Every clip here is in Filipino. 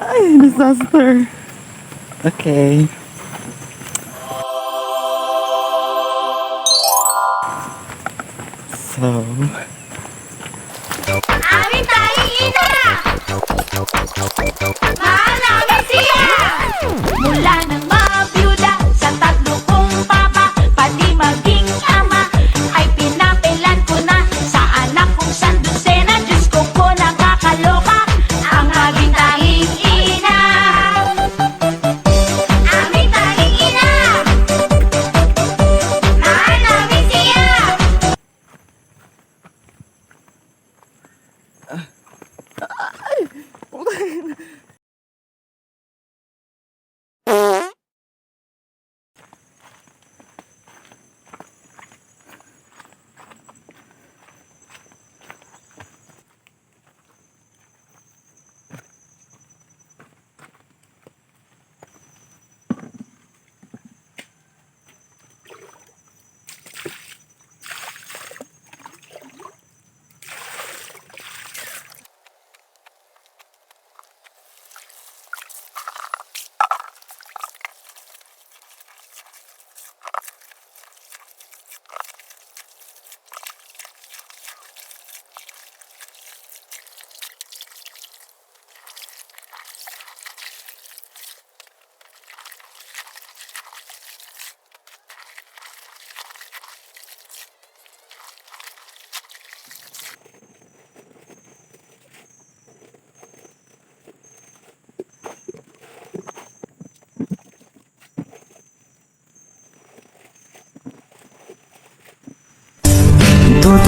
Ay, disaster. Okay. So... Aming tahina! Mahal namin siya! Mula nang mabiyuda sa tatlo kong papa, pati maging ama, ay pinapilan ko na sa anak kong sandusena. Diyos ko po nakakaloka ang aming tanging ina. Aming tanging ina! Mahal namin siya!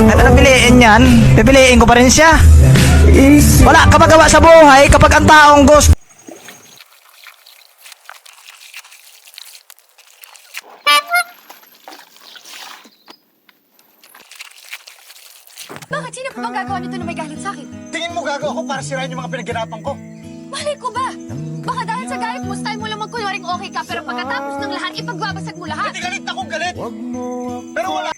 At ano piliin yan? Pipiliin ko pa rin siya. Wala ka magawa sa buhay kapag ang taong gusto. Bakit? Sino pa bang gagawa nito na may galit sa akin? Tingin mo gago ako para sirain yung mga pinaghirapan ko? Malay ko ba? Baka dahil sa galit mo, style mo lang magkunwaring okay ka, pero pagkatapos ng lahat, ipagbabasag mo lahat. Hindi galit akong galit. Pero wala